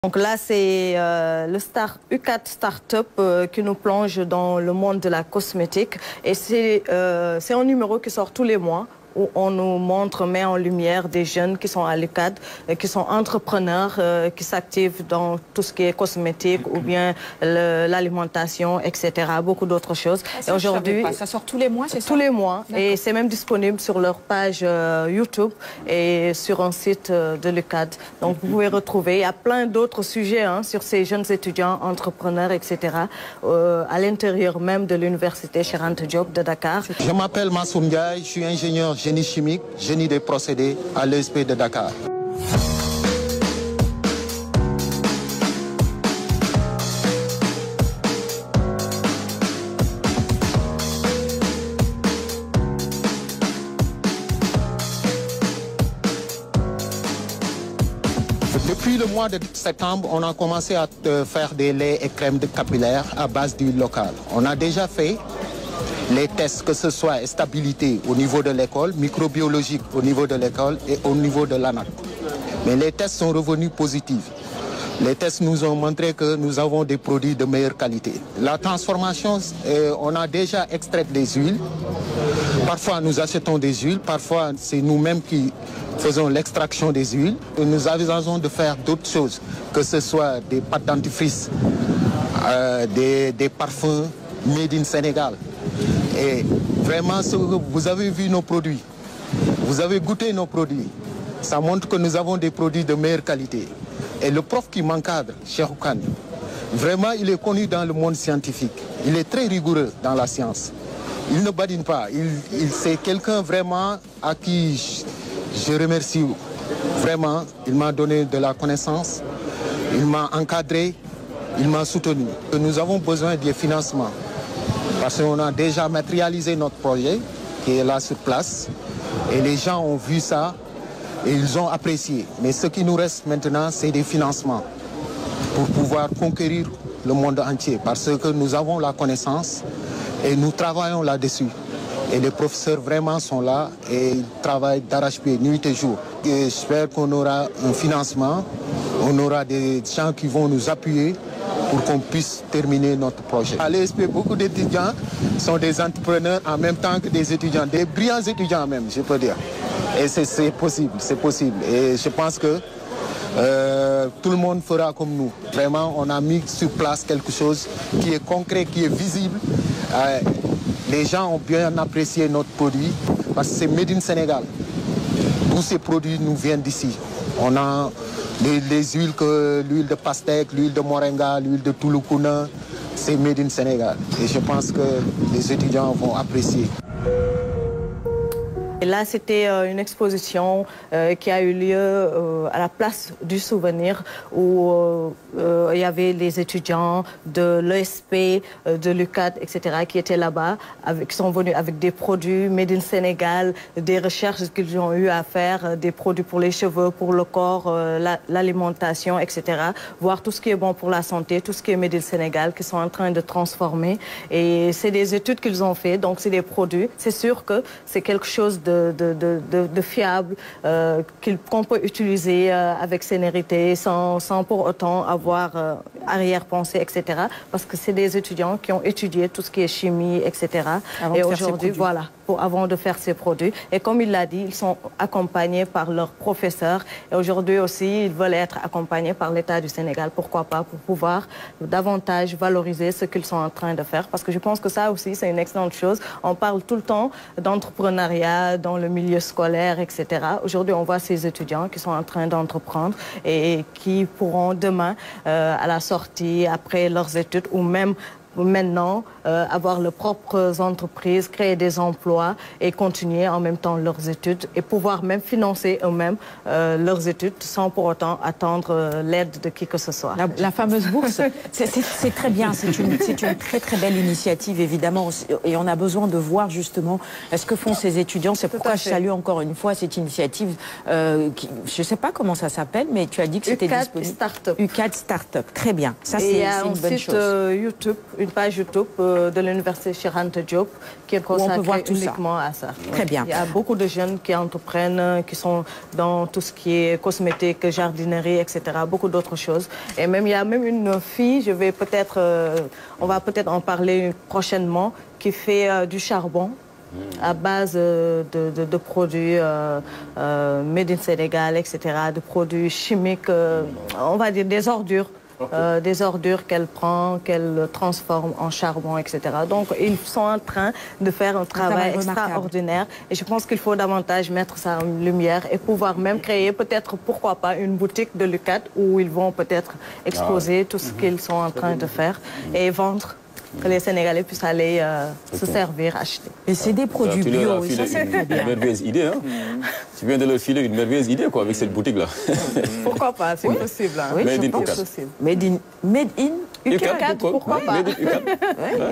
Donc là, c'est le U4 Startup qui nous plonge dans le monde de la cosmétique. Et c'est un numéro qui sort tous les mois, où on nous met en lumière des jeunes qui sont à l'UCAD, qui sont entrepreneurs, qui s'activent dans tout ce qui est cosmétique ou bien l'alimentation, etc. Beaucoup d'autres choses. Et aujourd'hui, ça sort tous les mois, c'est ça? Tous les mois. Et c'est même disponible sur leur page YouTube et sur un site de l'UCAD. Donc vous pouvez retrouver. Il y a plein d'autres sujets sur ces jeunes étudiants, entrepreneurs, etc. À l'intérieur même de l'université Cheikh Anta Diop de Dakar. Je m'appelle Massoum Ndiaye, je suis ingénieur génie chimique, génie des procédés à l'ESP de Dakar. Depuis le mois de septembre, on a commencé à faire des laits et crèmes capillaires à base d'huile locale. On a déjà fait les tests, que ce soit stabilité au niveau de l'école, microbiologique au niveau de l'école et au niveau de l'ANAC. Mais les tests sont revenus positifs. Les tests nous ont montré que nous avons des produits de meilleure qualité. La transformation, on a déjà extrait des huiles. Parfois, nous achetons des huiles. Parfois, c'est nous-mêmes qui faisons l'extraction des huiles. Nous envisageons de faire d'autres choses, que ce soit des pâtes dentifrice, des parfums made in Sénégal. Et vraiment, vous avez vu nos produits, vous avez goûté nos produits. Ça montre que nous avons des produits de meilleure qualité. Et le prof qui m'encadre, Cheikh Kane, vraiment, il est connu dans le monde scientifique. Il est très rigoureux dans la science. Il ne badine pas. C'est quelqu'un vraiment à qui je remercie. Vraiment, il m'a donné de la connaissance, il m'a encadré, il m'a soutenu. Nous avons besoin de financement. Parce qu'on a déjà matérialisé notre projet qui est là sur place. Et les gens ont vu ça et ils ont apprécié. Mais ce qui nous reste maintenant, c'est des financements pour pouvoir conquérir le monde entier. Parce que nous avons la connaissance et nous travaillons là-dessus. Et les professeurs vraiment sont là et ils travaillent d'arrache-pied, nuit et jour. J'espère qu'on aura un financement, on aura des gens qui vont nous appuyer pour qu'on puisse terminer notre projet. À l'ESP, beaucoup d'étudiants sont des entrepreneurs en même temps que des étudiants, des brillants étudiants même, je peux dire. Et c'est possible, c'est possible. Et je pense que tout le monde fera comme nous. Vraiment, on a mis sur place quelque chose qui est concret, qui est visible. Les gens ont bien apprécié notre produit parce que c'est Made in Sénégal. Tous ces produits nous viennent d'ici. On a les huiles, l'huile de pastèque, l'huile de moringa, l'huile de touloukouna, c'est Made in Sénégal. Et je pense que les étudiants vont apprécier. Et là, c'était une exposition qui a eu lieu à la place du souvenir où il y avait les étudiants de l'ESP, de l'UCAD, etc. qui étaient là-bas, qui sont venus avec des produits made in Sénégal, des recherches qu'ils ont eu à faire, des produits pour les cheveux, pour le corps, l'alimentation, etc. Voir tout ce qui est bon pour la santé, tout ce qui est made in Sénégal, qu'ils sont en train de transformer. Et c'est des études qu'ils ont fait, donc c'est des produits. C'est sûr que c'est quelque chose de fiable qu'on peut utiliser avec sénérité sans pour autant avoir arrière-pensée, etc. Parce que c'est des étudiants qui ont étudié tout ce qui est chimie, etc. Et aujourd'hui, voilà, avant de faire ces produits. Et comme il l'a dit, ils sont accompagnés par leurs professeurs. Et aujourd'hui aussi, ils veulent être accompagnés par l'État du Sénégal. Pourquoi pas, pour pouvoir davantage valoriser ce qu'ils sont en train de faire. Parce que je pense que ça aussi, c'est une excellente chose. On parle tout le temps d'entrepreneuriat dans le milieu scolaire, etc. Aujourd'hui, on voit ces étudiants qui sont en train d'entreprendre et qui pourront demain, à la sortie, après leurs études ou même maintenant, avoir leurs propres entreprises, créer des emplois et continuer en même temps leurs études et pouvoir même financer eux-mêmes leurs études sans pour autant attendre l'aide de qui que ce soit. La fameuse bourse, c'est très bien, c'est une très très belle initiative évidemment et on a besoin de voir justement ce que font ces étudiants. C'est pourquoi je salue encore une fois cette initiative qui, je ne sais pas comment ça s'appelle, mais tu as dit que c'était disponible. Startup. U4 Startup, très bien. Ça c'est une bonne chose. YouTube, une page YouTube de l'université Cheikh Anta Diop qui est consacrée uniquement à ça. Très bien. Il y a beaucoup de jeunes qui entreprennent, qui sont dans tout ce qui est cosmétique, jardinerie, etc. Beaucoup d'autres choses. Et même il y a même une fille, on va peut-être en parler prochainement, qui fait du charbon à base de produits made in Sénégal, etc., de produits chimiques, on va dire des ordures. Des ordures qu'elle prend, qu'elle transforme en charbon, etc. Donc, ils sont en train de faire un travail extraordinaire. Et je pense qu'il faut davantage mettre ça en lumière et pouvoir même créer peut-être, pourquoi pas, une boutique de l'UCAD où ils vont peut-être exposer tout ce qu'ils sont en train de faire et vendre. Que les Sénégalais puissent aller se servir, acheter. Et c'est des produits bio aussi. C'est une merveilleuse idée. Hein? Tu viens de leur filer une merveilleuse idée quoi, avec cette boutique-là. Pourquoi pas, c'est possible. Hein. Oui, Made in UCAD. Made in UCAD, pourquoi pas.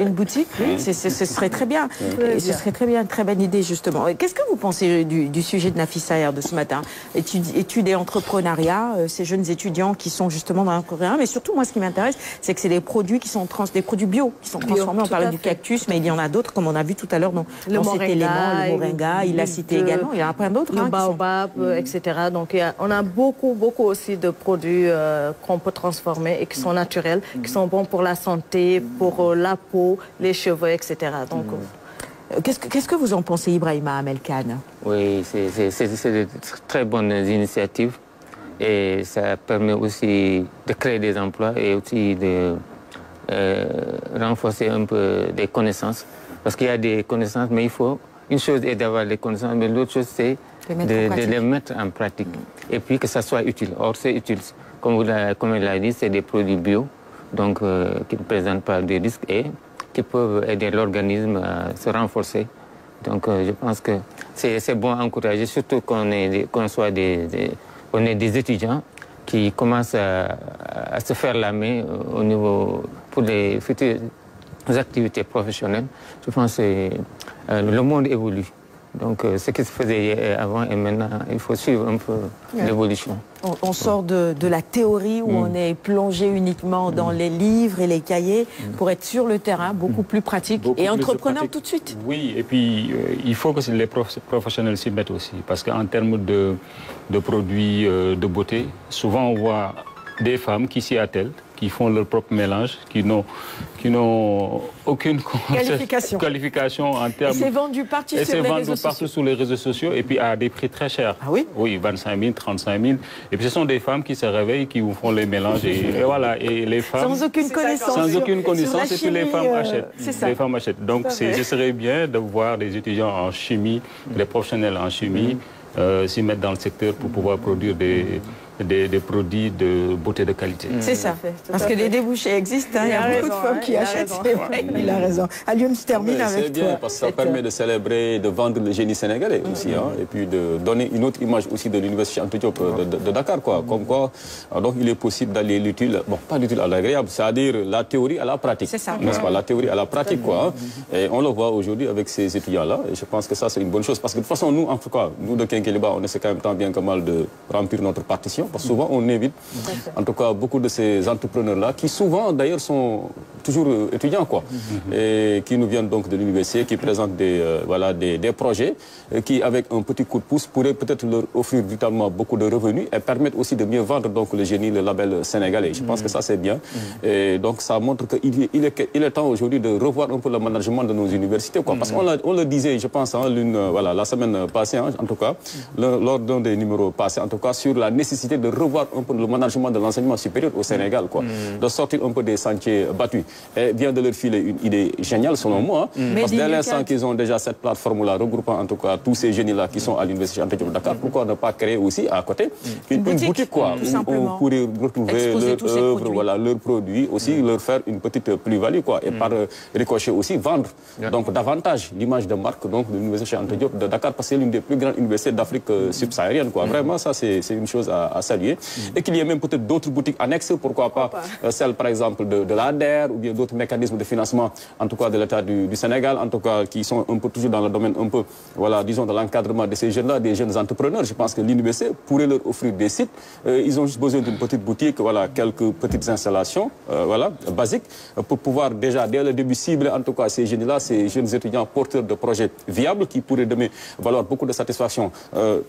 Une boutique, oui, ce serait très bien. Et ce serait très bien, très bonne idée justement. Qu'est-ce que vous pensez du sujet de Nafissa Air de ce matin? Études et entrepreneuriat, ces jeunes étudiants qui sont justement dans l'entrepreneuriat. Mais surtout, moi, ce qui m'intéresse, c'est que c'est des produits qui sont des produits bio, qui sont transformés. On parlait du cactus, mais il y en a d'autres, comme on a vu tout à l'heure dans cet élément, le moringa, il l'a cité également. Il y en a plein d'autres. Le baobab, etc. Donc, on a beaucoup aussi de produits qu'on peut transformer et qui sont naturels, qui sont bons pour la santé, pour la peau, les cheveux, etc. Donc, qu'est-ce que vous en pensez, Ibrahima Amel Khan? Oui, c'est de très bonnes initiatives et ça permet aussi de créer des emplois et aussi de renforcer un peu des connaissances. Parce qu'il y a des connaissances, mais il faut... Une chose est d'avoir des connaissances, mais l'autre chose, c'est de les mettre en pratique. Et puis que ça soit utile. Or, c'est utile. Comme il l'a dit, c'est des produits bio, donc qui ne présentent pas de risques et qui peuvent aider l'organisme à se renforcer. Donc, je pense que c'est bon à encourager, surtout qu'on soit des étudiants qui commencent à se faire la main au niveau pour les futures activités professionnelles. Je pense que le monde évolue. Donc, ce qui se faisait avant et maintenant, il faut suivre un peu l'évolution. On sort de la théorie où on est plongé uniquement dans les livres et les cahiers pour être sur le terrain, beaucoup plus pratique et entrepreneur tout de suite. Oui, et puis il faut que les professionnels s'y mettent aussi. Parce qu'en termes de produits de beauté, souvent on voit des femmes qui s'y attellent, qui font leur propre mélange, qui n'ont aucune qualification en termes... Et c'est vendu partout sur les réseaux sociaux et puis à des prix très chers. Ah oui? Oui, 25 000, 35 000. Et puis ce sont des femmes qui se réveillent, qui vous font les mélanges. Et voilà, et les femmes... Sans aucune connaissance. Sans aucune connaissance, et puis les femmes achètent. C'est ça. Les femmes achètent. Donc ce serait bien de voir des étudiants en chimie, des professionnels en chimie, s'y mettre dans le secteur pour pouvoir produire des produits de beauté de qualité. C'est ça. Parce que les débouchés existent. Il y a beaucoup de femmes qui achètent. C'est vrai, il a raison. Alioune, je termine avec toi. C'est bien parce que ça permet de célébrer, de vendre le génie sénégalais aussi. Et puis de donner une autre image aussi de l'université Anta Diop de Dakar. Comme quoi, donc il est possible d'aller l'utile, bon, pas l'utile à l'agréable, c'est-à-dire la théorie à la pratique. C'est ça. N'est-ce pas, la théorie à la pratique, quoi. Et on le voit aujourd'hui avec ces étudiants-là. Et je pense que ça, c'est une bonne chose. Parce que de toute façon, nous, en tout cas, nous de Kékéléba, on essaie quand même tant bien que mal de remplir notre partition. Parce que souvent, on évite, en tout cas, beaucoup de ces entrepreneurs-là, qui souvent, d'ailleurs, sont toujours étudiants, quoi, et qui nous viennent donc de l'université, qui présentent des projets, qui, avec un petit coup de pouce, pourraient peut-être leur offrir brutalement beaucoup de revenus et permettre aussi de mieux vendre donc le génie, le label sénégalais. Je pense que ça, c'est bien. Et donc, ça montre qu'il est temps aujourd'hui de revoir un peu le management de nos universités, quoi. Parce qu'on le disait, je pense, la semaine passée, en tout cas, lors d'un des numéros passés, en tout cas, sur la nécessité de revoir un peu le management de l'enseignement supérieur au Sénégal, quoi. De sortir un peu des sentiers battus. Et bien de leur filer une idée géniale, selon moi. Parce que dès l'instant qu'ils ont déjà cette plateforme-là, regroupant en tout cas tous ces génies-là qui sont à l'université Anta Diop de Dakar, pourquoi ne pas créer aussi à côté une boutique, quoi, où on pourrait retrouver leur œuvre, leurs produits, aussi leur faire une petite plus-value, quoi, et par ricochet aussi vendre donc davantage l'image de marque donc de l'université Anta Diop de Dakar, parce que c'est l'une des plus grandes universités d'Afrique subsaharienne, quoi. Vraiment, ça c'est une chose à saluer. Et qu'il y ait même peut-être d'autres boutiques annexes, pourquoi pas celle par exemple de l'ADER ou bien d'autres mécanismes de financement, en tout cas de l'État du Sénégal, en tout cas qui sont un peu toujours dans le domaine un peu, voilà, disons, de l'encadrement de ces jeunes-là, des jeunes entrepreneurs. Je pense que l'UNIBC pourrait leur offrir des sites. Ils ont juste besoin d'une petite boutique, voilà, quelques petites installations, voilà, basiques, pour pouvoir déjà, dès le début, cibler en tout cas ces jeunes-là, ces jeunes étudiants porteurs de projets viables qui pourraient donner valoir beaucoup de satisfaction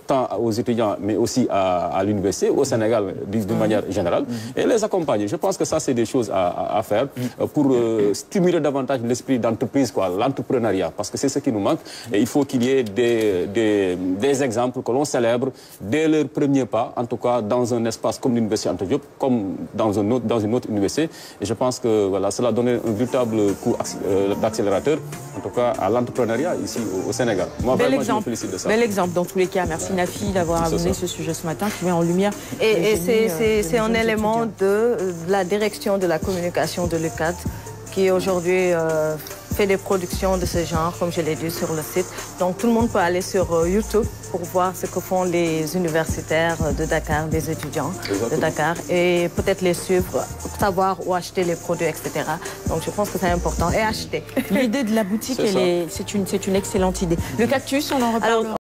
tant aux étudiants, mais aussi à l'université, au Sénégal d'une manière générale, et les accompagner. Je pense que ça, c'est des choses à faire pour stimuler davantage l'esprit d'entreprise, l'entrepreneuriat, parce que c'est ce qui nous manque. Et il faut qu'il y ait des exemples que l'on célèbre dès leur premier pas, en tout cas dans un espace comme l'Université Anta Diop, comme dans une autre université. Et je pense que voilà, cela donne un véritable coup d'accélérateur, en tout cas à l'entrepreneuriat ici au Sénégal. Moi, vraiment, je me félicite de ça. Bel exemple dans tous les cas. Merci Nafi d'avoir amené ce sujet ce matin qui met en lumière. Et c'est un élément de la direction de la communication de l'UQAD qui aujourd'hui fait des productions de ce genre, comme je l'ai dit, sur le site. Donc tout le monde peut aller sur YouTube pour voir ce que font les universitaires de Dakar, des étudiants de Dakar, et peut-être les suivre, savoir où acheter les produits, etc. Donc je pense que c'est important. Et acheter. L'idée de la boutique, c'est une excellente idée. Le cactus, on en reparle.